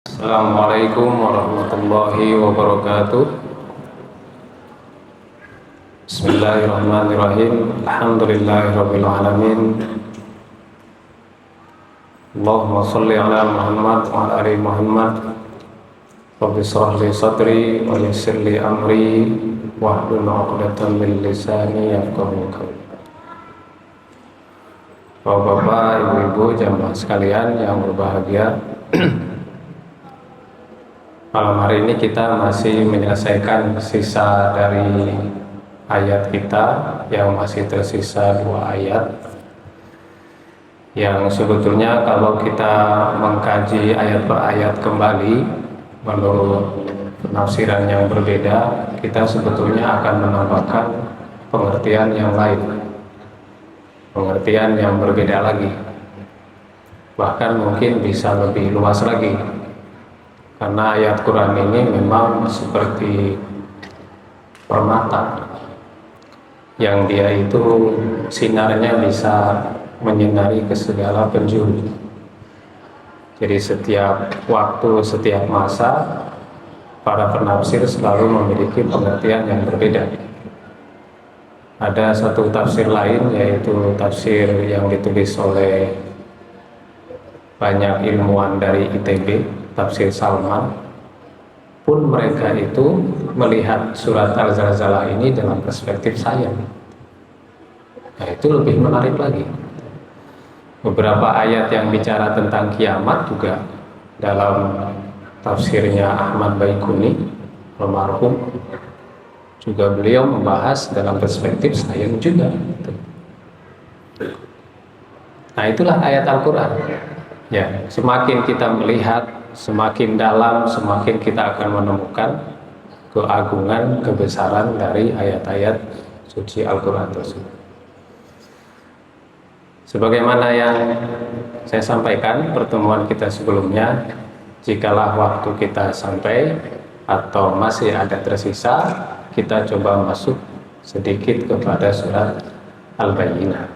Assalamualaikum warahmatullahi wabarakatuh. Bismillahirrahmanirrahim. Alhamdulillahirabbil alamin. Allahumma shalli ala Muhammad wa ala ali Muhammad. Rabbi shrah li sadri wa yassir li amri wahlul 'uqdatam min lisani yafqahu qawli. Bapak-bapak, ibu-ibu, jamaah sekalian yang berbahagia, malam hari ini kita masih menyelesaikan sisa dari ayat kita yang masih tersisa 2 ayat yang sebetulnya kalau kita mengkaji ayat per ayat kembali menurut penafsiran yang berbeda, kita sebetulnya akan menambahkan pengertian yang lain, pengertian yang berbeda lagi, bahkan mungkin bisa lebih luas lagi. Karena ayat Quran ini memang seperti permata yang dia itu sinarnya bisa menyinari ke segala penjuru. Jadi setiap waktu, setiap masa, para penafsir selalu memiliki pengertian yang berbeda. Ada satu tafsir lain, yaitu tafsir yang ditulis oleh banyak ilmuwan dari ITB, tafsir Salman. Pun mereka itu melihat surat Al-Zalzalah ini dalam perspektif sains. Nah, itu lebih menarik lagi. Beberapa ayat yang bicara tentang kiamat juga dalam tafsirnya Ahmad Baikuni almarhum, juga beliau membahas dalam perspektif sains juga. Nah, itulah ayat Al-Quran. Ya, semakin kita melihat, semakin dalam, semakin kita akan menemukan keagungan, kebesaran dari ayat-ayat suci Al-Quran tersebut. Sebagaimana yang saya sampaikan pertemuan kita sebelumnya, jikalau waktu kita sampai atau masih ada tersisa, kita coba masuk sedikit kepada surat Al-Bayyinah,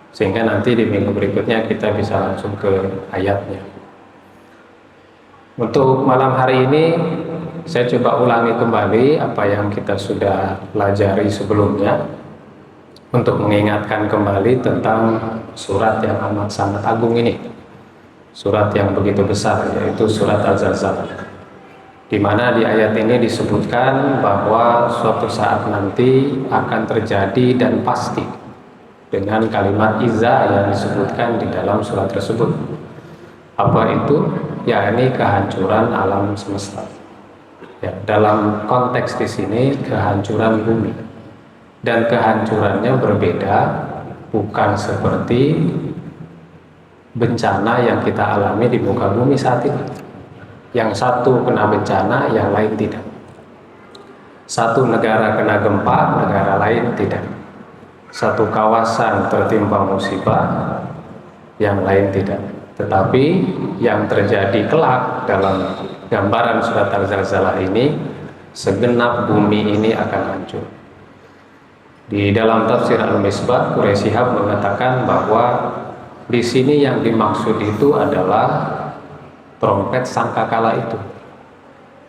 sehingga nanti di minggu berikutnya kita bisa langsung ke ayatnya. Untuk malam hari ini saya coba ulangi kembali apa yang kita sudah pelajari sebelumnya, untuk mengingatkan kembali tentang surat yang amat sangat agung ini, surat yang begitu besar, yaitu surat Al-Zalzalah, di mana di ayat ini disebutkan bahwa suatu saat nanti akan terjadi dan pasti, dengan kalimat iza yang disebutkan di dalam surat tersebut. Apa itu? Yakni kehancuran alam semesta. Ya, dalam konteks di sini kehancuran bumi, dan kehancurannya berbeda, bukan seperti bencana yang kita alami di muka bumi saat ini. Yang satu kena bencana, yang lain tidak. Satu negara kena gempa, negara lain tidak. Satu kawasan tertimpa musibah, yang lain tidak. Tetapi yang terjadi kelak dalam gambaran surat Al-Zalzalah ini, segenap bumi ini akan hancur. Di dalam tafsir Al-Misbah, Quraisy Shihab mengatakan bahwa di sini yang dimaksud itu adalah trompet sangkakala itu.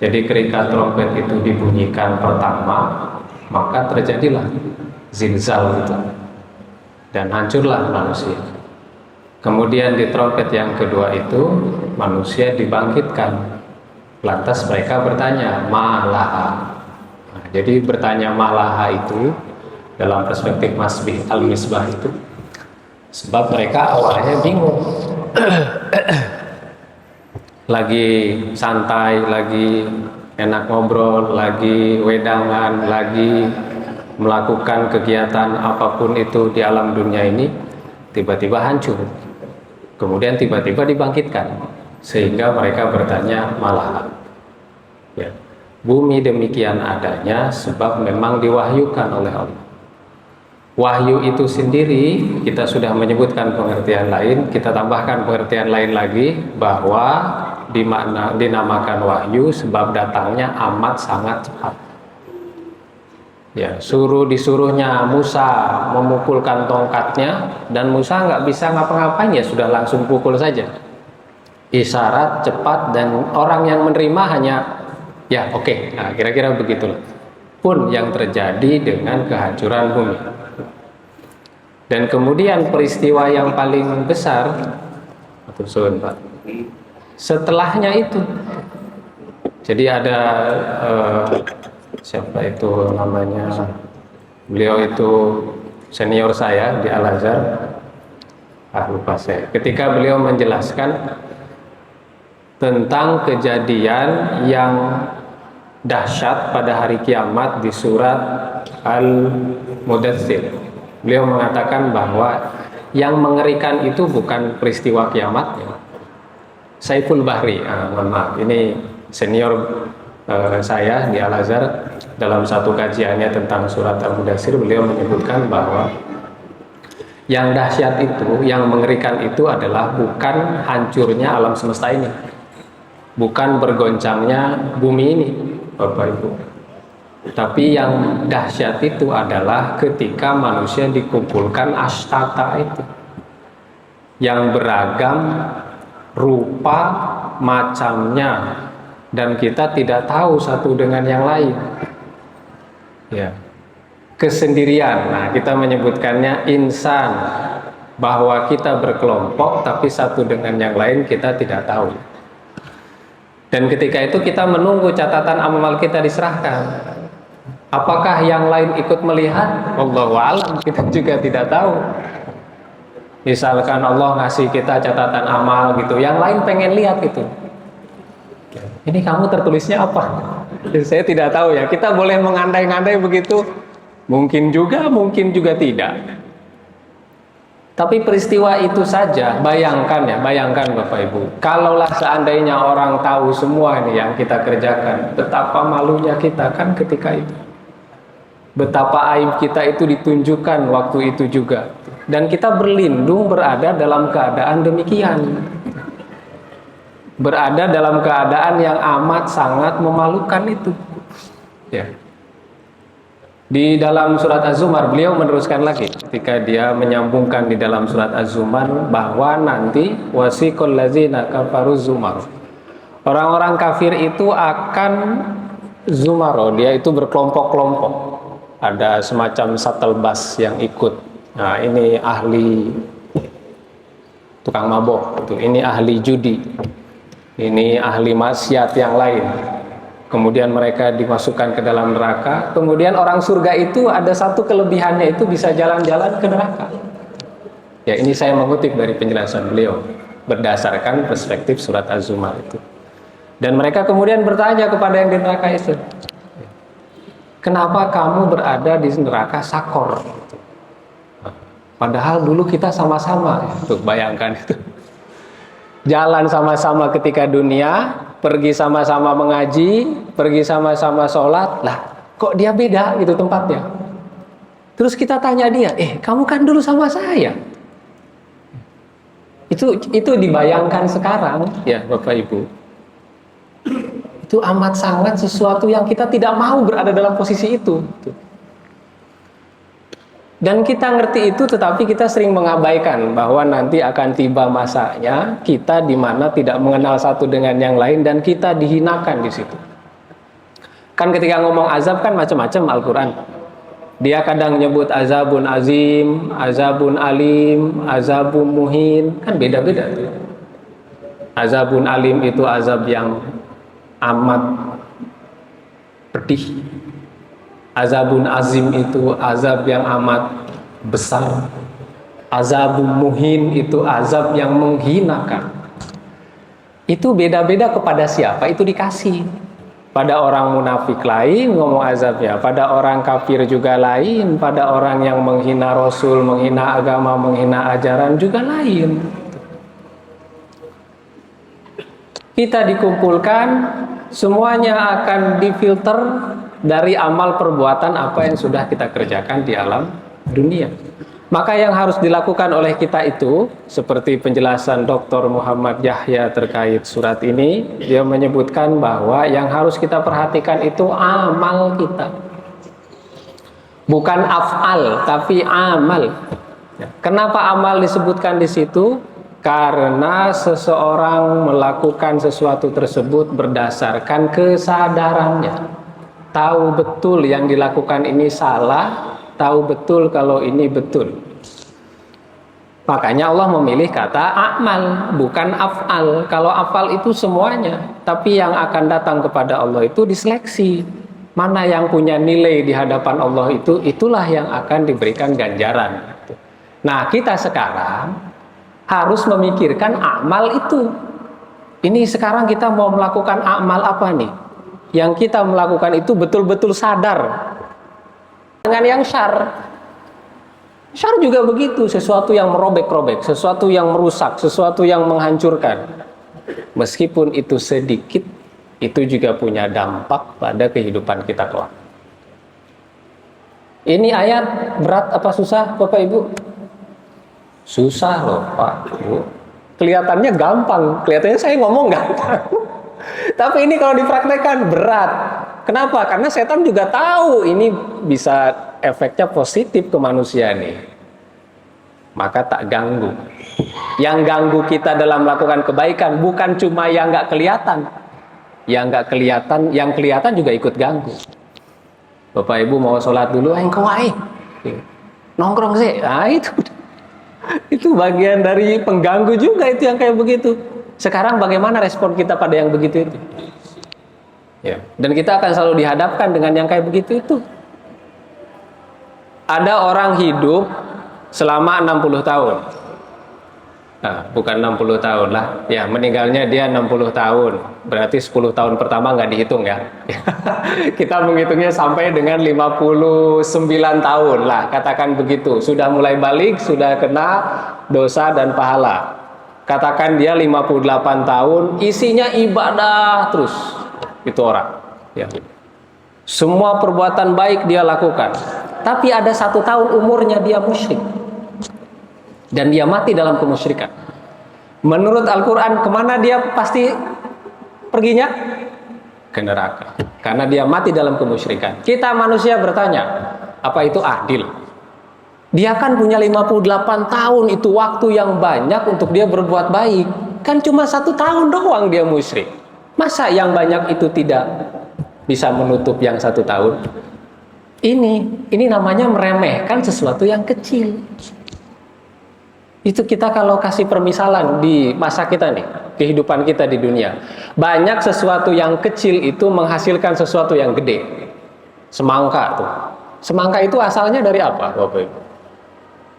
Jadi ketika trompet itu dibunyikan pertama, maka terjadilah zilzal itu, dan hancurlah manusia. Kemudian di trompet yang kedua itu manusia dibangkitkan. Lantas mereka bertanya, malaha. Nah, jadi bertanya malaha itu dalam perspektif Al-Misbah itu, sebab mereka awalnya bingung. Lagi santai, lagi enak ngobrol, lagi wedangan, lagi melakukan kegiatan apapun itu di alam dunia ini, tiba-tiba hancur, kemudian tiba-tiba dibangkitkan, sehingga mereka bertanya malaha. Ya, bumi demikian adanya sebab memang diwahyukan oleh Allah. Wahyu itu sendiri kita sudah menyebutkan pengertian lain, kita tambahkan pengertian lain lagi, bahwa dinamakan wahyu sebab datangnya amat sangat cepat. Ya, disuruhnya Musa memukulkan tongkatnya, dan Musa nggak bisa ngapa-ngapain, ya sudah langsung pukul saja. isyarat cepat, dan orang yang menerima hanya ya oke. Nah, kira-kira begitulah pun yang terjadi dengan kehancuran bumi. Dan kemudian peristiwa yang paling besar, Pak, setelahnya itu, jadi ada siapa itu namanya, beliau itu senior saya di Al-Azhar, lupa saya, ketika beliau menjelaskan tentang kejadian yang dahsyat pada hari kiamat di surat Al-Mudaththir. Beliau mengatakan bahwa yang mengerikan itu bukan peristiwa kiamatnya. Saiful Bahri, mohon maaf, ini senior saya di Al-Azhar, dalam satu kajiannya tentang surat Al-Mudaththir, beliau menyebutkan bahwa yang dahsyat itu, yang mengerikan itu adalah bukan hancurnya alam semesta ini, bukan bergoncangnya bumi ini, Bapak Ibu. Tapi yang dahsyat itu adalah ketika manusia dikumpulkan ashtata itu, yang beragam rupa macamnya, dan kita tidak tahu satu dengan yang lain. Ya, kesendirian. Nah, kita menyebutkannya insan, bahwa kita berkelompok tapi satu dengan yang lain kita tidak tahu. Dan ketika itu kita menunggu catatan amal kita diserahkan. Apakah yang lain ikut melihat? Wallahu a'lam, kita juga tidak tahu. Misalkan Allah ngasih kita catatan amal gitu, yang lain pengen lihat gitu. Ini kamu tertulisnya apa? Saya tidak tahu ya. Kita boleh mengandai-andai begitu. Mungkin juga tidak. Tapi peristiwa itu saja, bayangkan Bapak Ibu, kalaulah seandainya orang tahu semua ini yang kita kerjakan, betapa malunya kita kan ketika itu. Betapa aib kita itu ditunjukkan waktu itu juga. Dan kita berlindung berada dalam keadaan demikian. Berada dalam keadaan yang amat sangat memalukan itu. Ya. Di dalam surat Az-Zumar beliau meneruskan lagi ketika dia menyambungkan di dalam surat Az-Zumar bahwa nanti wasiqul ladzina kafaru zumar. Orang-orang kafir itu akan zumaro, dia itu berkelompok-kelompok. Ada semacam shuttle bus yang ikut. Nah, ini ahli tukang mabok, ini ahli judi, ini ahli maksiat yang lain. Kemudian mereka dimasukkan ke dalam neraka. Kemudian orang surga itu ada satu kelebihannya, itu bisa jalan-jalan ke neraka. Ya, ini saya mengutip dari penjelasan beliau berdasarkan perspektif surat Az-Zumar itu. Dan mereka kemudian bertanya kepada yang di neraka itu, kenapa kamu berada di neraka Sakor? Padahal dulu kita sama-sama. Tuh, bayangkan itu. Jalan sama-sama ketika dunia, pergi sama-sama mengaji, pergi sama-sama sholat. Lah, kok dia beda gitu tempatnya? Terus kita tanya dia, kamu kan dulu sama saya. Itu dibayangkan sekarang, ya Bapak Ibu. Itu amat sangat sesuatu yang kita tidak mau berada dalam posisi itu. Dan kita ngerti itu, tetapi kita sering mengabaikan bahwa nanti akan tiba masanya kita di mana tidak mengenal satu dengan yang lain dan kita dihinakan di situ. Kan ketika ngomong azab kan macam-macam Al-Quran. Dia kadang nyebut azabun azim, azabun alim, azabun muhin, kan beda-beda. Azabun alim itu azab yang amat pedih. Azabun azim itu azab yang amat besar. Azabun muhin itu azab yang menghinakan. Itu beda-beda kepada siapa itu dikasih. Pada orang munafik lain ngomong azabnya, pada orang kafir juga lain, pada orang yang menghina Rasul, menghina agama, menghina ajaran juga lain. Kita dikumpulkan, semuanya akan difilter dari amal perbuatan apa yang sudah kita kerjakan di alam dunia. Maka yang harus dilakukan oleh kita itu, seperti penjelasan Dr. Muhammad Yahya terkait surat ini, dia menyebutkan bahwa yang harus kita perhatikan itu amal kita. Bukan af'al, tapi amal. Kenapa amal disebutkan di situ? Karena seseorang melakukan sesuatu tersebut berdasarkan kesadarannya. Tahu betul yang dilakukan ini salah, tahu betul kalau ini betul. Makanya Allah memilih kata a'mal, bukan af'al. Kalau af'al itu semuanya, tapi yang akan datang kepada Allah itu diseleksi. Mana yang punya nilai di hadapan Allah itu, itulah yang akan diberikan ganjaran. Nah, kita sekarang harus memikirkan amal itu. Ini sekarang kita mau melakukan amal apa nih? Yang kita melakukan itu betul-betul sadar. Dengan yang syar. Syar juga begitu, sesuatu yang merobek-robek, sesuatu yang merusak, sesuatu yang menghancurkan. Meskipun itu sedikit, itu juga punya dampak pada kehidupan kita kelak. Ini ayat berat apa susah, Bapak Ibu? Susah loh Pak Bu. Kelihatannya gampang, kelihatannya saya ngomong gampang. Tapi ini kalau dipraktekkan berat. Kenapa? Karena setan juga tahu ini bisa efeknya positif ke manusia nih. Maka tak ganggu. Yang ganggu kita dalam melakukan kebaikan bukan cuma yang nggak kelihatan. Yang nggak kelihatan, yang kelihatan juga ikut ganggu. Bapak Ibu mau sholat dulu, engkau nongkrong sih. Nah itu bagian dari pengganggu juga itu yang kayak begitu. Sekarang bagaimana respon kita pada yang begitu itu? Ya. Dan kita akan selalu dihadapkan dengan yang kayak begitu itu. Ada orang hidup selama 60 tahun. Nah, bukan 60 tahun lah. Ya, meninggalnya dia 60 tahun. Berarti 10 tahun pertama nggak dihitung ya. Kita menghitungnya sampai dengan 59 tahun lah. Katakan begitu. Sudah mulai balik, sudah kena dosa dan pahala. Katakan dia 58 tahun, isinya ibadah terus. Itu orang. Ya. Semua perbuatan baik dia lakukan. Tapi ada 1 tahun umurnya dia musyrik. Dan dia mati dalam kemusyrikan. Menurut Al-Quran, kemana dia pasti perginya? Ke neraka. Karena dia mati dalam kemusyrikan. Kita manusia bertanya, apa itu adil? Dia kan punya 58 tahun, itu waktu yang banyak untuk dia berbuat baik. Kan cuma 1 tahun doang dia musyrik. Masa yang banyak itu tidak bisa menutup yang 1 tahun? Ini namanya meremehkan sesuatu yang kecil. Itu kita kalau kasih permisalan di masa kita nih, kehidupan kita di dunia. Banyak sesuatu yang kecil itu menghasilkan sesuatu yang gede. Semangka tuh. Semangka itu asalnya dari apa, Bapak Ibu?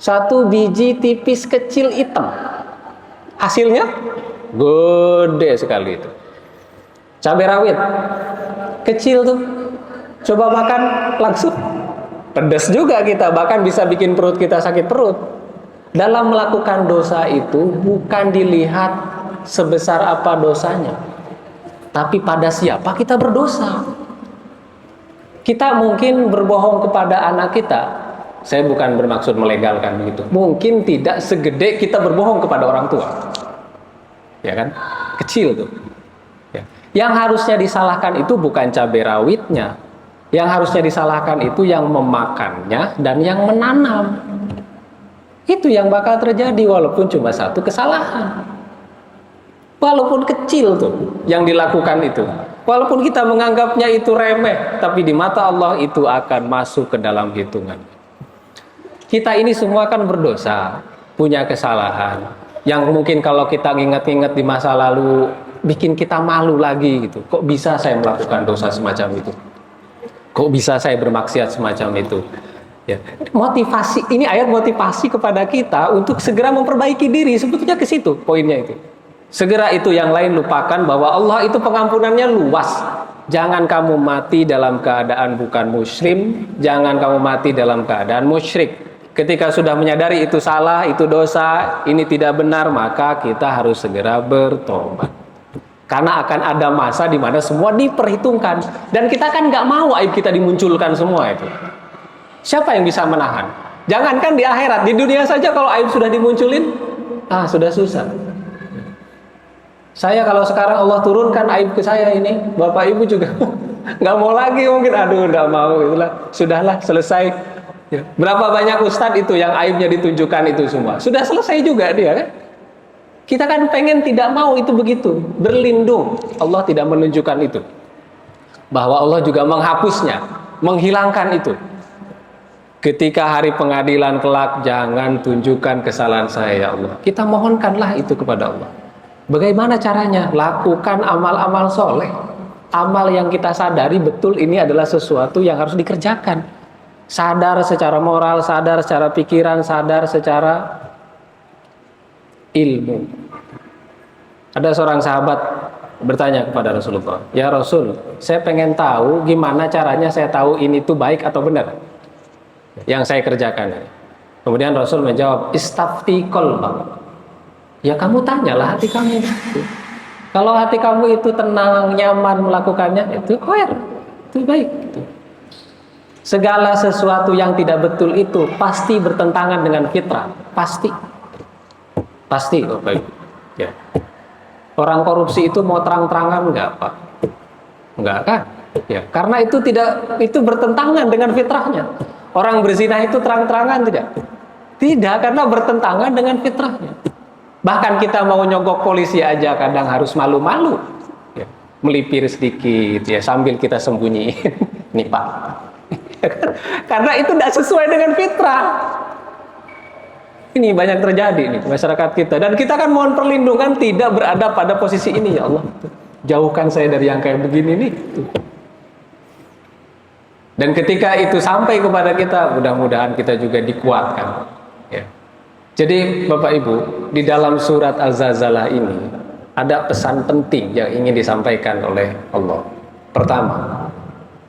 1 biji tipis kecil hitam. Hasilnya gede sekali itu. Cabai rawit kecil tuh. Coba makan langsung pedas juga kita, bahkan bisa bikin perut kita sakit perut. Dalam melakukan dosa itu bukan dilihat sebesar apa dosanya, tapi pada siapa kita berdosa. Kita mungkin berbohong kepada anak kita. Saya bukan bermaksud melegalkan begitu. Mungkin tidak segede kita berbohong kepada orang tua. Ya kan? Kecil tuh. Ya. Yang harusnya disalahkan itu bukan cabai rawitnya. Yang harusnya disalahkan itu yang memakannya dan yang menanam. Itu yang bakal terjadi walaupun cuma 1 kesalahan. Walaupun kecil tuh yang dilakukan itu. Walaupun kita menganggapnya itu remeh, tapi di mata Allah itu akan masuk ke dalam hitungan. Kita ini semua kan berdosa, punya kesalahan. Yang mungkin kalau kita ingat-ingat di masa lalu bikin kita malu lagi gitu. Kok bisa saya melakukan dosa semacam itu? Kok bisa saya bermaksiat semacam itu? Ya. Motivasi, ini ayat motivasi kepada kita untuk segera memperbaiki diri. Sebetulnya ke situ poinnya itu. Segera itu, yang lain lupakan bahwa Allah itu pengampunannya luas. Jangan kamu mati dalam keadaan bukan muslim, jangan kamu mati dalam keadaan musyrik. Ketika sudah menyadari itu salah, itu dosa, ini tidak benar, maka kita harus segera bertobat. Karena akan ada masa di mana semua diperhitungkan, dan kita kan nggak mau aib kita dimunculkan semua itu. Siapa yang bisa menahan? Jangankan di akhirat, di dunia saja kalau aib sudah dimunculin, sudah susah. Saya kalau sekarang Allah turunkan aib ke saya ini, Bapak Ibu juga nggak mau lagi mungkin, nggak mau, itulah, sudahlah selesai. Ya. Berapa banyak ustadz itu yang aibnya ditunjukkan itu semua, sudah selesai juga dia kan? Kita kan pengen tidak mau itu begitu, berlindung. Allah tidak menunjukkan itu. Bahwa Allah juga menghapusnya, menghilangkan itu. Ketika hari pengadilan kelak, jangan tunjukkan kesalahan saya ya Allah. Kita mohonkanlah itu kepada Allah. Bagaimana caranya? Lakukan amal-amal soleh. Amal yang kita sadari betul ini adalah sesuatu yang harus dikerjakan. Sadar secara moral, sadar secara pikiran, sadar secara ilmu. Ada seorang sahabat bertanya kepada Rasulullah, "Ya Rasul, saya pengen tahu gimana caranya saya tahu ini tuh baik atau benar yang saya kerjakan." Kemudian Rasul menjawab, "Istafti qalbak." Ya kamu tanyalah hati kamu. Kalau hati kamu itu tenang, nyaman melakukannya, itu itu baik. Segala sesuatu yang tidak betul itu pasti bertentangan dengan fitrah, pasti, oh baik. Ya. Orang korupsi itu mau terang-terangan enggak, Pak? Enggak kan? Ya, karena itu bertentangan dengan fitrahnya. Orang berzina itu terang-terangan tidak? Tidak, karena bertentangan dengan fitrahnya. Bahkan kita mau nyogok polisi aja kadang harus malu-malu. Ya, melipir sedikit ya sambil kita sembunyiin. Nih, Pak. Karena itu tidak sesuai dengan fitrah. Ini banyak terjadi nih masyarakat kita, dan kita kan mohon perlindungan tidak berada pada posisi ini ya Allah. Jauhkan saya dari yang kayak begini nih. Dan ketika itu sampai kepada kita, mudah-mudahan kita juga dikuatkan. Ya. Jadi Bapak Ibu, di dalam surat Az-Zalzalah ini ada pesan penting yang ingin disampaikan oleh Allah. Pertama,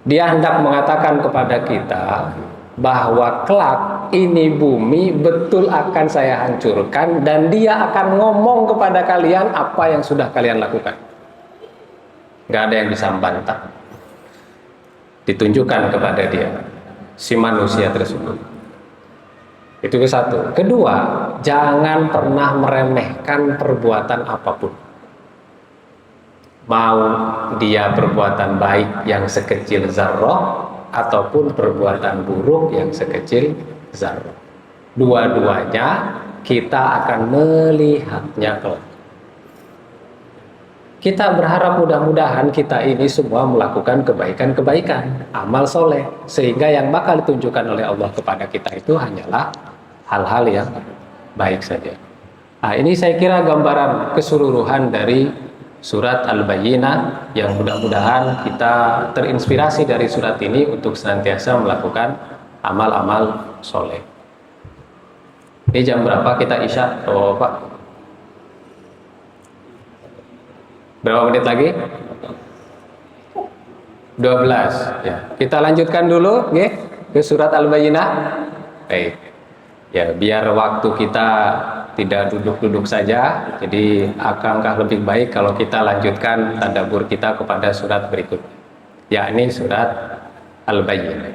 Dia hendak mengatakan kepada kita bahwa kelak ini bumi betul akan saya hancurkan, dan Dia akan ngomong kepada kalian apa yang sudah kalian lakukan. Gak ada yang bisa membantah. Ditunjukkan kepada Dia si manusia tersebut. Itu ke satu. Kedua, jangan pernah meremehkan perbuatan apapun. Mau dia perbuatan baik yang sekecil zarrah ataupun perbuatan buruk yang sekecil zarrah. Dua-duanya kita akan melihatnya kelak. Kita berharap mudah-mudahan kita ini semua melakukan kebaikan-kebaikan, amal soleh, sehingga yang bakal ditunjukkan oleh Allah kepada kita itu hanyalah hal-hal yang baik saja. Nah, ini saya kira gambaran keseluruhan dari surat Al-Bayyinah, yang mudah-mudahan kita terinspirasi dari surat ini untuk senantiasa melakukan amal-amal soleh. Ini jam berapa kita isya? Oh, Pak. Berapa menit lagi? 12. Ya, kita lanjutkan dulu ke surat Al-Bayyinah. Baik. Ya, biar waktu kita tidak duduk-duduk saja, jadi akankah lebih baik kalau kita lanjutkan tadabbur kita kepada surat berikut, yakni surat Al-Bayyinah.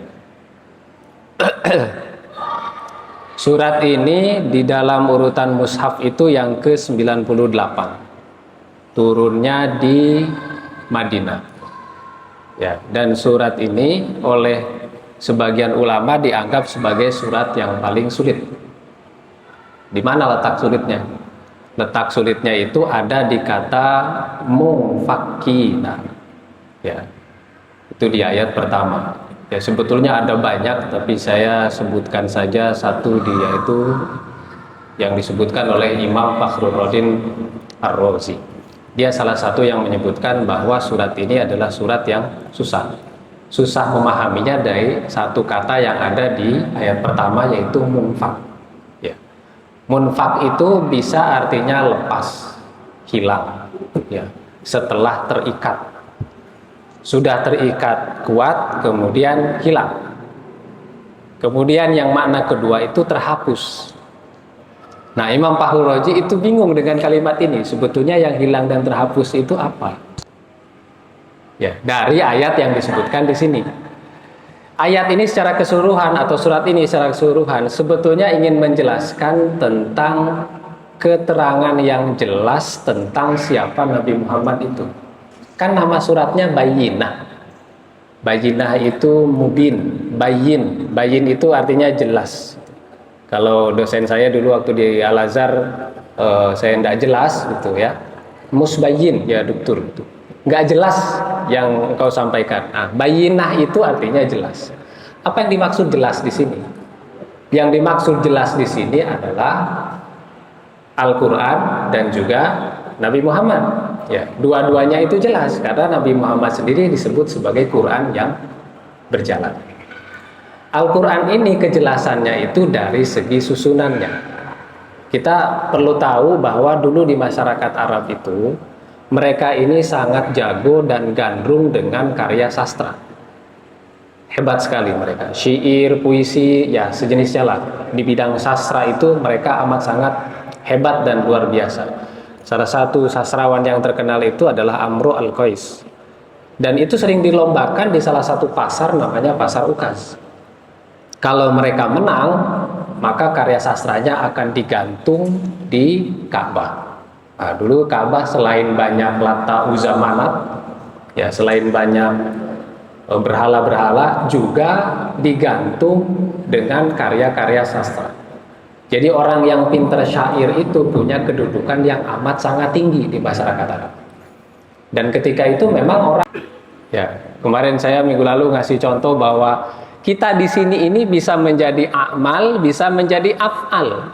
Surat ini di dalam urutan mushaf itu yang ke-98. Turunnya di Madinah. Ya, dan surat ini oleh sebagian ulama dianggap sebagai surat yang paling sulit. Di mana letak sulitnya? Letak sulitnya itu ada di kata munfakina. Ya. Itu di ayat pertama. Ya, sebetulnya ada banyak, tapi saya sebutkan saja satu, yaitu yang disebutkan oleh Imam Fakhruddin Ar-Razi. Dia salah satu yang menyebutkan bahwa surat ini adalah surat yang susah memahaminya dari satu kata yang ada di ayat pertama, yaitu munfak. Ya. Munfak itu bisa artinya lepas, hilang, ya. Setelah terikat, sudah terikat kuat kemudian hilang. Kemudian yang makna kedua itu terhapus. Nah, Imam Fakhrul Razi itu bingung dengan kalimat ini. Sebetulnya yang hilang dan terhapus itu apa? Ya, dari ayat yang disebutkan di sini. Ayat ini secara keseluruhan atau surat ini secara keseluruhan sebetulnya ingin menjelaskan tentang keterangan yang jelas tentang siapa Nabi Muhammad itu. Kan nama suratnya Bayyinah. Bayyinah itu mubin, bayyin itu artinya jelas. Kalau dosen saya dulu waktu di Al-Azhar saya tidak jelas gitu ya. Musbayyin ya dokter itu. Nggak jelas yang engkau sampaikan. Nah, bayinah itu artinya jelas. Apa yang dimaksud jelas di sini? Yang dimaksud jelas di sini adalah Al-Quran dan juga Nabi Muhammad. Ya, dua-duanya itu jelas karena Nabi Muhammad sendiri disebut sebagai Quran yang berjalan. Al-Quran ini kejelasannya itu dari segi susunannya. Kita perlu tahu bahwa dulu di masyarakat Arab itu mereka ini sangat jago dan gandrung dengan karya sastra. Hebat sekali mereka. Syair, puisi, ya sejenisnya lah. Di bidang sastra itu mereka amat sangat hebat dan luar biasa. Salah satu sastrawan yang terkenal itu adalah Amru al-Qais. Dan itu sering dilombakan di salah satu pasar namanya Pasar Ukas. Kalau mereka menang, maka karya sastranya akan digantung di Ka'bah. Nah, dulu Ka'bah selain banyak Lata, Uzza, Manat, ya selain banyak berhala-berhala, juga digantung dengan karya-karya sastra. Jadi orang yang pintar syair itu punya kedudukan yang amat sangat tinggi di masyarakat Arab. Dan ketika itu memang orang, ya kemarin saya minggu lalu ngasih contoh bahwa kita di sini ini bisa menjadi amal, bisa menjadi af'al.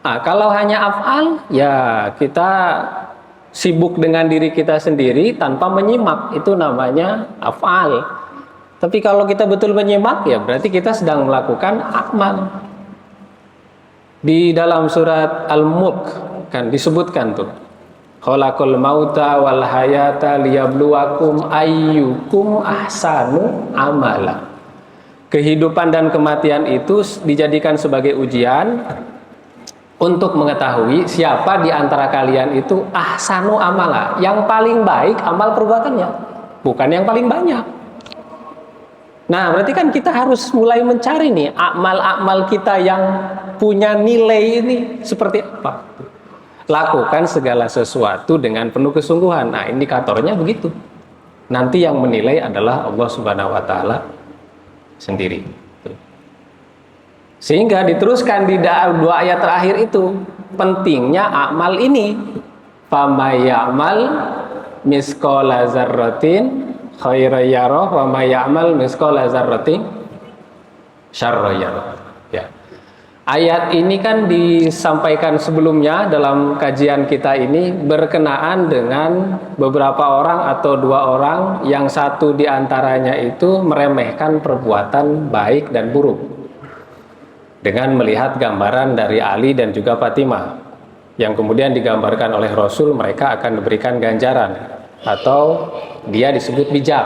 Nah, kalau hanya af'al, ya kita sibuk dengan diri kita sendiri tanpa menyimak, itu namanya af'al. Tapi kalau kita betul menyimak, ya berarti kita sedang melakukan amal. Di dalam surat Al-Mulk kan disebutkan tuh, khalaqal mauta wal hayata liyabluwakum ayyukum ahsanu amala. Kehidupan dan kematian itu dijadikan sebagai ujian untuk mengetahui siapa di antara kalian itu ahsanu amala, yang paling baik amal perbuatannya, bukan yang paling banyak. Nah, berarti kan kita harus mulai mencari nih amal-amal kita yang punya nilai ini seperti apa. Lakukan segala sesuatu dengan penuh kesungguhan. Nah, indikatornya begitu. Nanti yang menilai adalah Allah Subhanahu wa taala sendiri. Sehingga diteruskan di dua ayat terakhir itu pentingnya amal ini. Famayyamal misqala dzarratin khairan yarah wa may ya'mal misqala dzarratin syarran yarah. Ya. Ayat ini kan disampaikan sebelumnya dalam kajian kita ini berkenaan dengan beberapa orang atau dua orang yang satu diantaranya itu meremehkan perbuatan baik dan buruk dengan melihat gambaran dari Ali dan juga Fatimah yang kemudian digambarkan oleh Rasul mereka akan diberikan ganjaran atau dia disebut bijak,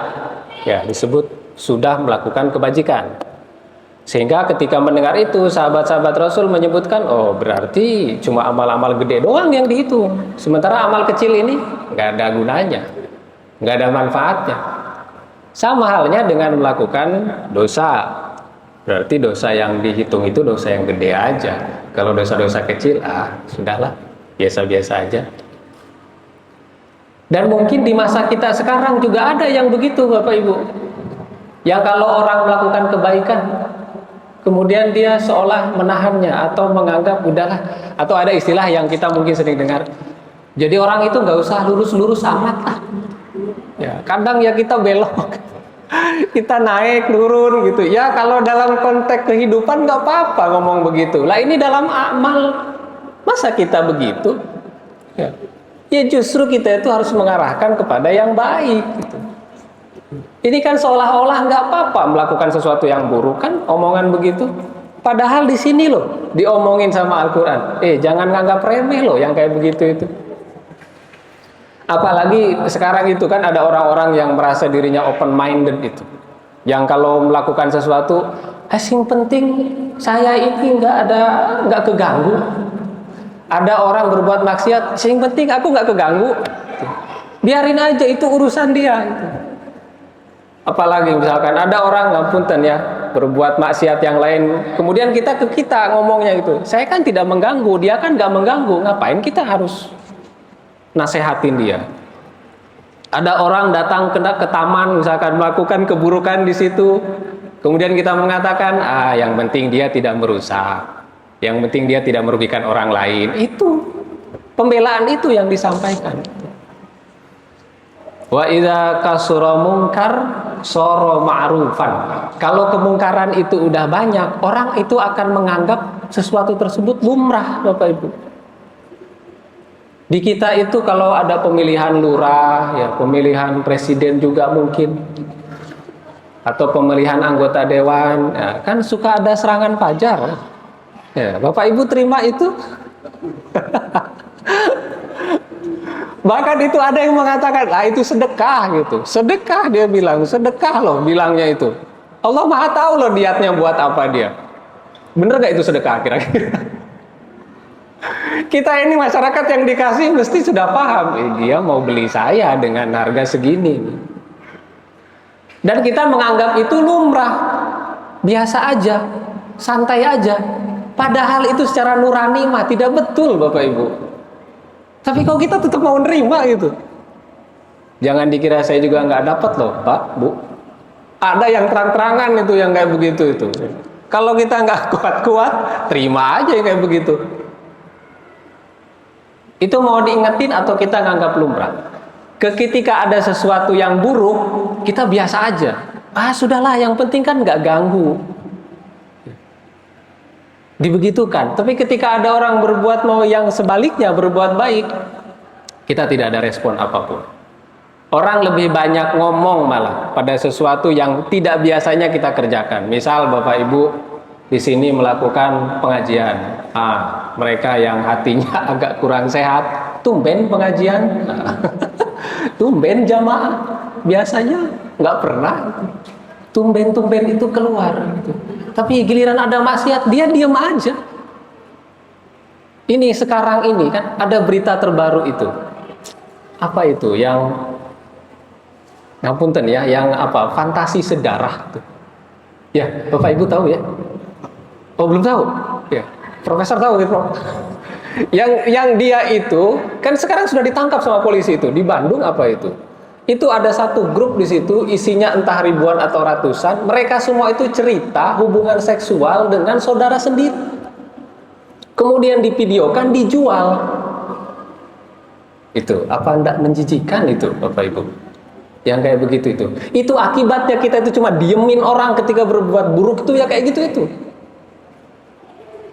ya disebut sudah melakukan kebajikan. Sehingga ketika mendengar itu sahabat-sahabat Rasul menyebutkan, oh berarti cuma amal-amal gede doang yang dihitung, sementara amal kecil ini nggak ada gunanya, nggak ada manfaatnya. Sama halnya dengan melakukan dosa, berarti dosa yang dihitung itu dosa yang gede aja. Kalau dosa-dosa kecil, sudahlah, biasa-biasa aja. Dan mungkin di masa kita sekarang juga ada yang begitu Bapak Ibu, yang kalau orang melakukan kebaikan kemudian dia seolah menahannya atau menganggap udahlah, atau ada istilah yang kita mungkin sering dengar, jadi orang itu nggak usah lurus-lurus amat lah ya, kadang ya kita belok kita naik turun gitu ya. Kalau dalam konteks kehidupan nggak apa-apa ngomong begitu lah, ini dalam amal masa kita begitu ya. Ya justru kita itu harus mengarahkan kepada yang baik gitu. Ini kan seolah-olah nggak apa-apa melakukan sesuatu yang buruk kan, omongan begitu. Padahal di sini loh diomongin sama Al-Quran. Jangan nganggap remeh loh yang kayak begitu itu. Apalagi sekarang itu kan ada orang-orang yang merasa dirinya open-minded itu, yang kalau melakukan sesuatu, yang penting saya ini nggak keganggu. Ada orang berbuat maksiat, yang penting aku nggak keganggu. Biarin aja itu urusan dia. Apalagi misalkan ada orang ngapunten ya berbuat maksiat yang lain, kemudian kita ke kita ngomongnya itu, saya kan tidak mengganggu, dia kan nggak mengganggu, ngapain kita harus nasehatin dia? Ada orang datang ke taman misalkan melakukan keburukan di situ, kemudian kita mengatakan yang penting dia tidak merusak, yang penting dia tidak merugikan orang lain. Itu Pembelaan itu yang disampaikan. Wa idza kasura munkar sara ma'rufan. Kalau kemungkaran itu udah banyak, orang itu akan menganggap sesuatu tersebut lumrah, Bapak Ibu. Di kita itu kalau ada pemilihan lurah, ya pemilihan presiden juga mungkin, atau pemilihan anggota dewan, ya, kan suka ada serangan fajar. Ya, Bapak Ibu terima itu? Bahkan itu ada yang mengatakan, itu sedekah gitu. Sedekah dia bilang, sedekah loh bilangnya itu. Allah Maha tahu loh niatnya buat apa dia. Bener gak itu sedekah kira-kira? Kita ini masyarakat yang dikasih mesti sudah paham, dia mau beli saya dengan harga segini. Dan kita menganggap itu lumrah, biasa aja, santai aja. Padahal itu secara nurani mah tidak betul, Bapak Ibu. Tapi kok kita tetap mau nerima gitu. Jangan dikira saya juga nggak dapat loh, Pak, Bu. Ada yang terang-terangan itu yang kayak begitu itu. Kalau kita nggak kuat-kuat, terima aja yang kayak begitu. Itu mau diingetin atau kita nganggap lumrah? Ketika ada sesuatu yang buruk, kita biasa aja. Sudahlah, yang penting kan nggak ganggu. Dibegitukan. Tapi ketika ada orang berbuat mau yang sebaliknya, berbuat baik, kita tidak ada respon apapun. Orang lebih banyak ngomong malah pada sesuatu yang tidak biasanya kita kerjakan. Misal Bapak Ibu di sini melakukan pengajian, mereka yang hatinya agak kurang sehat, tumben pengajian, tumben jamaah, biasanya nggak pernah, tumben itu keluar. Tapi giliran ada maksiat, dia diam aja. Ini sekarang ini kan ada berita terbaru itu. Apa itu? Yang ngapunten ya, yang apa? Fantasi sedarah tuh. Ya, Bapak Ibu tahu ya? Oh, belum tahu? Ya. Profesor tahu gitu, Prof. Yang dia itu kan sekarang sudah ditangkap sama polisi itu di Bandung apa itu? Itu ada satu grup di situ, isinya entah ribuan atau ratusan. Mereka semua itu cerita hubungan seksual dengan saudara sendiri. Kemudian divideokan, dijual. Itu apa enggak menjijikan itu, Bapak Ibu? Yang kayak begitu itu. Itu akibatnya kita itu cuma diemin orang ketika berbuat buruk itu ya kayak gitu itu.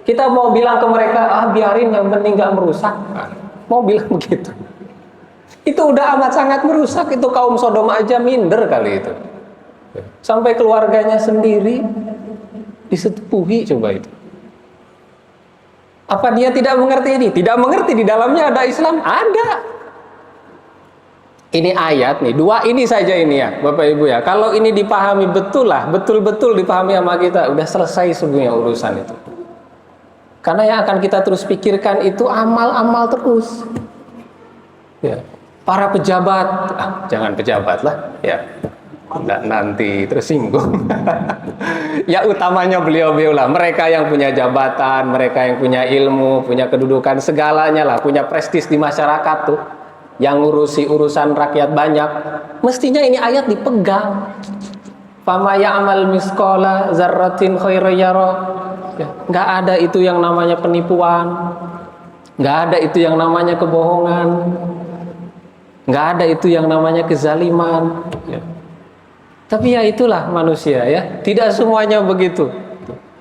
Kita mau bilang ke mereka, biarin yang penting nggak merusak. Mau bilang begitu. Itu udah amat sangat merusak. Itu kaum Sodom aja minder kali itu. Sampai keluarganya sendiri disetubuhi, coba itu. Apa dia tidak mengerti ini? Tidak mengerti di dalamnya ada Islam? Ada. Ini ayat nih, dua ini saja ini ya, Bapak Ibu ya. Kalau ini dipahami betul lah, betul-betul dipahami sama kita, udah selesai sebenarnya urusan itu. Karena yang akan kita terus pikirkan itu amal-amal terus. Ya. Para pejabat, jangan pejabat lah, ya. Nanti tersinggung. Ya utamanya beliau-beliau lah, mereka yang punya jabatan, mereka yang punya ilmu, punya kedudukan, segalanya lah, punya prestis di masyarakat tuh, yang ngurusi urusan rakyat banyak, mestinya ini ayat dipegang. Fama ya'mal misqala dzarratin khairan yara. Ya, nggak ada itu yang namanya penipuan, nggak ada itu yang namanya kebohongan, nggak ada itu yang namanya kezaliman. Ya. Tapi ya itulah manusia ya, tidak semuanya begitu.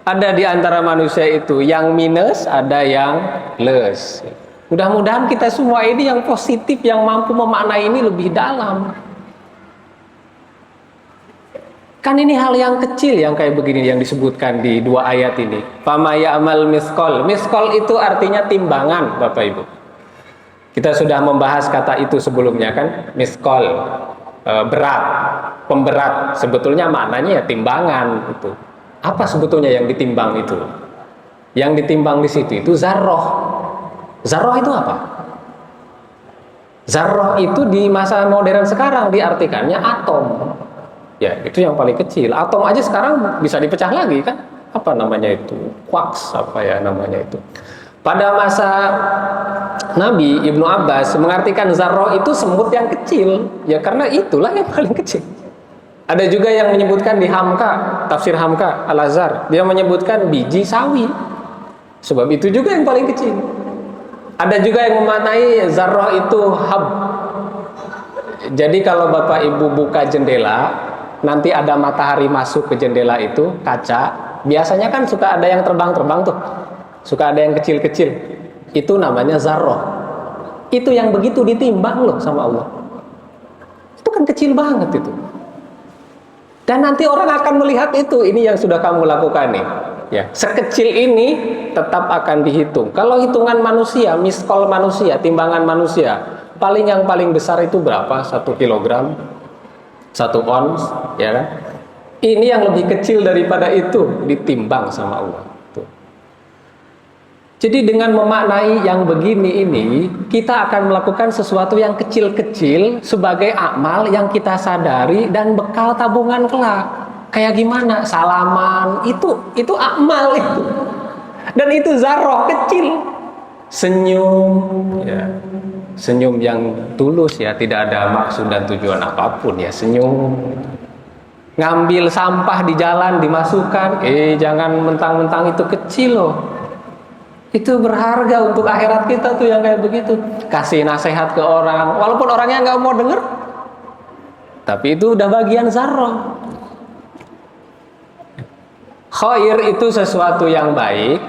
Ada di antara manusia itu yang minus, ada yang plus. Mudah-mudahan kita semua ini yang positif, yang mampu memaknai ini lebih dalam. Kan ini hal yang kecil yang kayak begini yang disebutkan di dua ayat ini. Fama ya'mal misqal. Misqal itu artinya timbangan, Bapak Ibu. Kita sudah membahas kata itu sebelumnya kan, misqal, berat, pemberat. Sebetulnya maknanya ya timbangan itu. Apa sebetulnya yang ditimbang itu? Yang ditimbang di situ itu zarroh. Zarroh itu apa? Zarroh itu di masa modern sekarang diartikannya atom. Ya, itu yang paling kecil. Atom aja sekarang bisa dipecah lagi kan? Apa namanya itu? Quarks apa ya namanya itu? Pada masa Nabi Ibnu Abbas mengartikan zarroh itu semut yang kecil. Ya karena itulah yang paling kecil. Ada juga yang menyebutkan di Hamka, tafsir Hamka Al-Azhar, dia menyebutkan biji sawi. Sebab itu juga yang paling kecil. Ada juga yang memaknai zarrah itu hab. Jadi kalau Bapak Ibu buka jendela, nanti ada matahari masuk ke jendela itu, kaca. Biasanya kan suka ada yang terbang-terbang tuh. Suka ada yang kecil-kecil. Itu namanya zarrah. Itu yang begitu ditimbang loh sama Allah. Itu kan kecil banget itu. Dan nanti orang akan melihat itu, ini yang sudah kamu lakukan nih. Ya, sekecil ini tetap akan dihitung. Kalau hitungan manusia, miskol manusia, timbangan manusia, yang paling besar itu berapa? 1 kilogram, 1 ons, ya kan? Ini yang lebih kecil daripada itu ditimbang sama Allah. Tuh. Jadi dengan memaknai yang begini ini, kita akan melakukan sesuatu yang kecil-kecil sebagai amal yang kita sadari dan bekal tabungan kelak. Kayak gimana? Salaman, itu amal itu. Dan itu zarroh kecil. Senyum, ya. Senyum yang tulus ya, tidak ada maksud dan tujuan apapun ya, senyum. Ngambil sampah di jalan dimasukkan, jangan mentang-mentang itu kecil loh. Itu berharga untuk akhirat kita tuh yang kayak begitu. Kasih nasihat ke orang, walaupun orangnya nggak mau denger, tapi itu udah bagian zarroh. Khair itu sesuatu yang baik,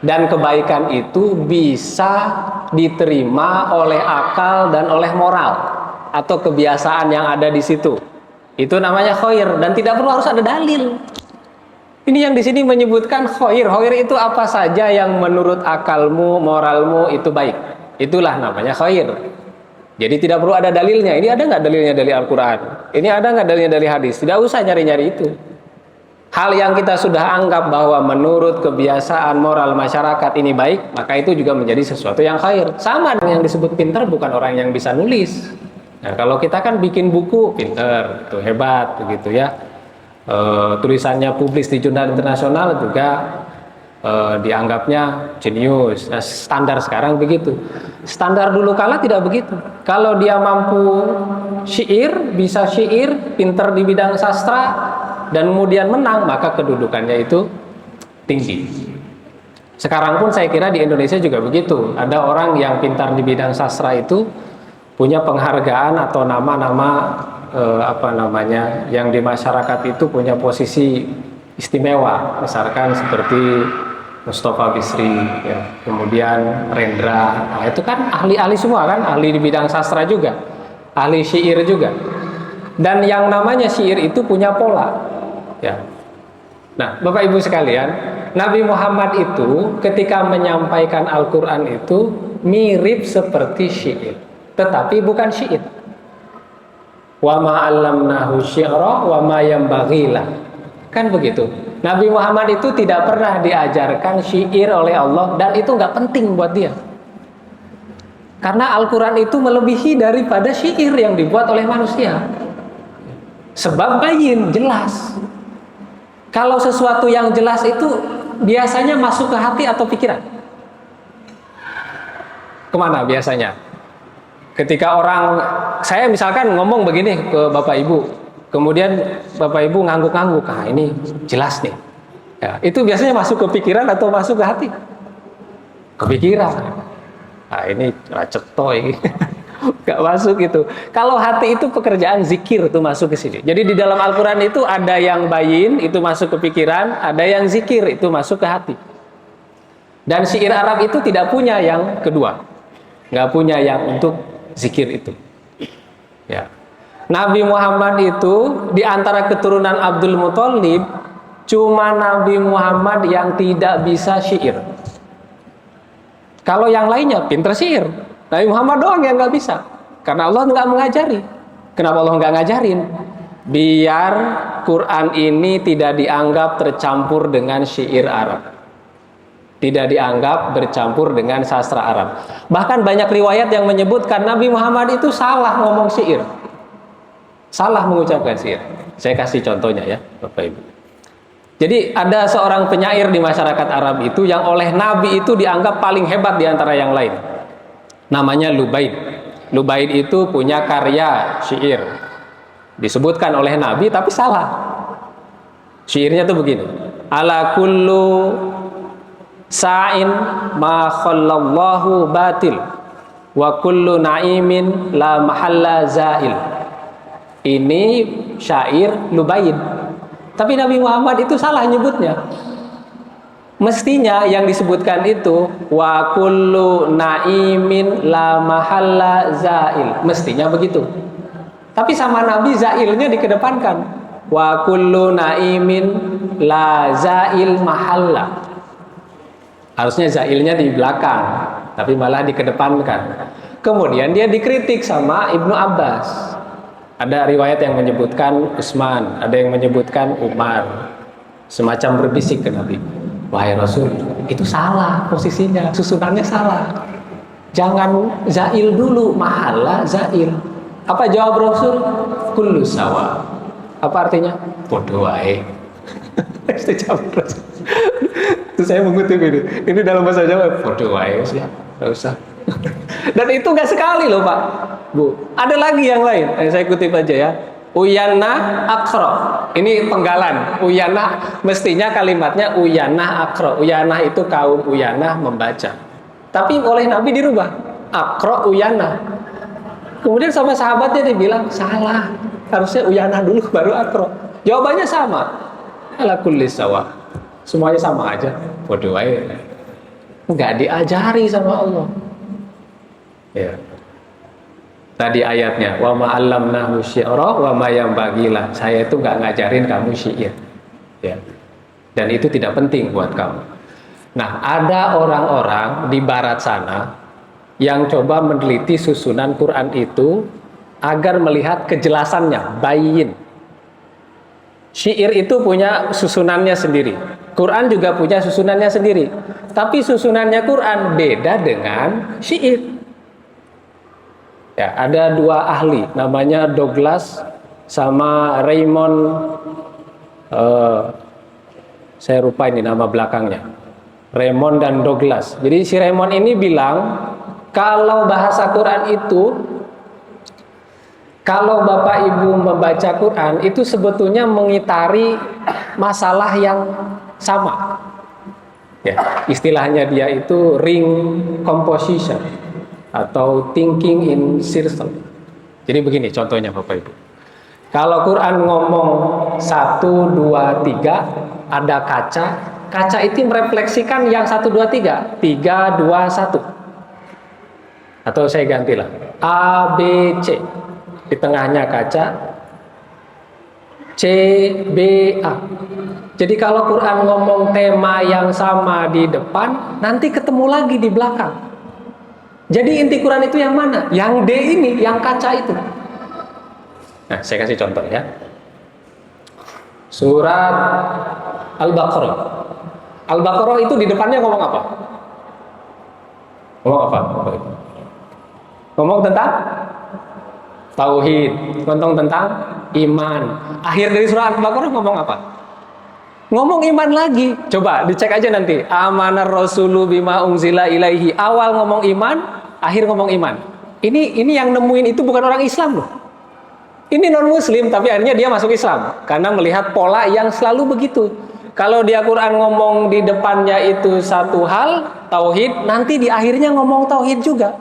dan kebaikan itu bisa diterima oleh akal dan oleh moral atau kebiasaan yang ada di situ. Itu namanya khair dan tidak perlu harus ada dalil. Ini yang di sini menyebutkan khair. Khair itu apa saja yang menurut akalmu, moralmu itu baik. Itulah namanya khair. Jadi tidak perlu ada dalilnya. Ini ada nggak dalilnya dari Al-Quran? Ini ada nggak dalilnya dari hadis? Tidak usah nyari-nyari itu. Hal yang kita sudah anggap bahwa menurut kebiasaan moral masyarakat ini baik, maka itu juga menjadi sesuatu yang khair. Sama dengan yang disebut pintar bukan orang yang bisa nulis. Nah, kalau kita kan bikin buku, pintar, itu hebat, begitu ya. Tulisannya publis di jurnal internasional juga dianggapnya jenius. Nah, standar sekarang begitu. Standar dulu kala tidak begitu. Kalau dia mampu syair, bisa syair, pintar di bidang sastra, dan kemudian menang, maka kedudukannya itu tinggi. Sekarang pun saya kira di Indonesia juga begitu. Ada orang yang pintar di bidang sastra itu punya penghargaan atau nama-nama yang di masyarakat itu punya posisi istimewa. Misalkan seperti Mustafa Bisri, ya. Kemudian Rendra. Nah, itu kan ahli-ahli semua kan, ahli di bidang sastra juga, ahli syair juga. Dan yang namanya syair itu punya pola. Ya. Nah, Bapak Ibu sekalian, Nabi Muhammad itu ketika menyampaikan Al-Quran itu mirip seperti syair, tetapi bukan syair. Wa ma 'allamnahu syi'ra wa ma yanbaghi lah. Kan begitu. Nabi Muhammad itu tidak pernah diajarkan syair oleh Allah dan itu nggak penting buat dia. Karena Al-Quran itu melebihi daripada syair yang dibuat oleh manusia. Sebab bayin, jelas. Kalau sesuatu yang jelas itu biasanya masuk ke hati atau pikiran? Kemana biasanya? Ketika orang, saya misalkan ngomong begini ke Bapak Ibu, kemudian Bapak Ibu ngangguk-ngangguk, ini jelas nih. Ya, itu biasanya masuk ke pikiran atau masuk ke hati? Ke pikiran. Ini racetoy. Gak masuk itu. Kalau hati itu pekerjaan zikir itu masuk ke sini. Jadi di dalam Al-Quran itu ada yang bayin itu masuk ke pikiran, ada yang zikir itu masuk ke hati. Dan syair Arab itu tidak punya yang kedua, nggak punya yang untuk zikir itu. Ya. Nabi Muhammad itu di antara keturunan Abdul Muthalib cuma Nabi Muhammad yang tidak bisa syair. Kalau yang lainnya pinter syair. Nabi Muhammad doang yang nggak bisa, karena Allah nggak mengajari. Kenapa Allah nggak ngajarin? Biar Quran ini tidak dianggap tercampur dengan syair Arab, tidak dianggap bercampur dengan sastra Arab. Bahkan banyak riwayat yang menyebutkan Nabi Muhammad itu salah ngomong syair, salah mengucapkan syair. Saya kasih contohnya ya, Bapak Ibu. Jadi ada seorang penyair di masyarakat Arab itu yang oleh Nabi itu dianggap paling hebat di antara yang lain. Namanya Lubaid. Lubaid itu punya karya syair. Disebutkan oleh Nabi tapi salah. Syairnya tuh begini. Ala kullu Sa'in ma khallallahu batil wa kullu na'imin la mahalla zail. Ini syair Lubaid. Tapi Nabi Muhammad itu salah nyebutnya. Mestinya yang disebutkan itu wa kullu na'imin la mahalla zail. Mestinya begitu. Tapi sama Nabi zailnya dikedepankan. Wa kullu na'imin la zail mahalla. Harusnya zailnya di belakang, tapi malah dikedepankan. Kemudian dia dikritik sama Ibnu Abbas. Ada riwayat yang menyebutkan Utsman, ada yang menyebutkan Umar. Semacam berbisik ke Nabi, wahai Rasul, itu salah posisinya, susunannya salah. Jangan zail dulu, mahalla zail. Apa jawab Rasul? Kullu sawa. Apa artinya? Bodoh wae. Itu jawab Rasul. Itu saya mengutip ini. Ini dalam bahasa Jawa, bodoh wae sih, enggak usah. Dan itu enggak sekali loh, Pak. Bu, ada lagi yang lain. Saya kutip aja ya. Uyana akro. Ini penggalan. Uyana mestinya kalimatnya uyana akro. Uyana itu kaum uyana membaca. Tapi oleh Nabi dirubah. Akro uyana. Kemudian sama sahabatnya dibilang salah. Harusnya uyana dulu baru akro. Jawabannya sama. Ala kulli sawa. Semuanya sama aja. Bodoh aja. Enggak diajari sama Allah. Ya. Tadi ayatnya wa ma 'allamnahu syi'ra wa ma yanbaghilah. Saya itu enggak ngajarin kamu syair. Ya. Dan itu tidak penting buat kamu. Nah, ada orang-orang di barat sana yang coba meneliti susunan Quran itu agar melihat kejelasannya, bayin. Syair itu punya susunannya sendiri. Quran juga punya susunannya sendiri. Tapi susunannya Quran beda dengan syair. Ya, ada dua ahli, namanya Douglas sama Raymond. Saya lupa ini nama belakangnya. Raymond dan Douglas. Jadi si Raymond ini bilang kalau bahasa Quran itu, kalau Bapak Ibu membaca Quran itu sebetulnya mengitari masalah yang sama. Ya, istilahnya dia itu ring composition atau thinking in circle. Jadi begini contohnya Bapak Ibu. Kalau Quran ngomong 1, 2, 3, ada kaca. Kaca itu merefleksikan yang 1, 2, 3. 3, 2, 1. Atau saya gantilah. A, B, C. Di tengahnya kaca. C, B, A. Jadi kalau Quran ngomong tema yang sama di depan, nanti ketemu lagi di belakang. Jadi inti Quran itu yang mana? Yang D ini, yang kaca itu. Nah, saya kasih contoh ya. Surat Al-Baqarah. Al-Baqarah itu di depannya ngomong apa? Ngomong apa? Ngomong tentang tauhid, ngomong tentang iman. Akhir dari surat Al-Baqarah ngomong apa? Ngomong iman lagi. Coba dicek aja nanti. Amanar rasulu bima unzila ilaihi. Awal ngomong iman, akhir ngomong iman. Ini yang nemuin itu bukan orang Islam loh. Ini non muslim tapi akhirnya dia masuk Islam karena melihat pola yang selalu begitu. Kalau dia Quran ngomong di depannya itu satu hal, tauhid, nanti di akhirnya ngomong tauhid juga.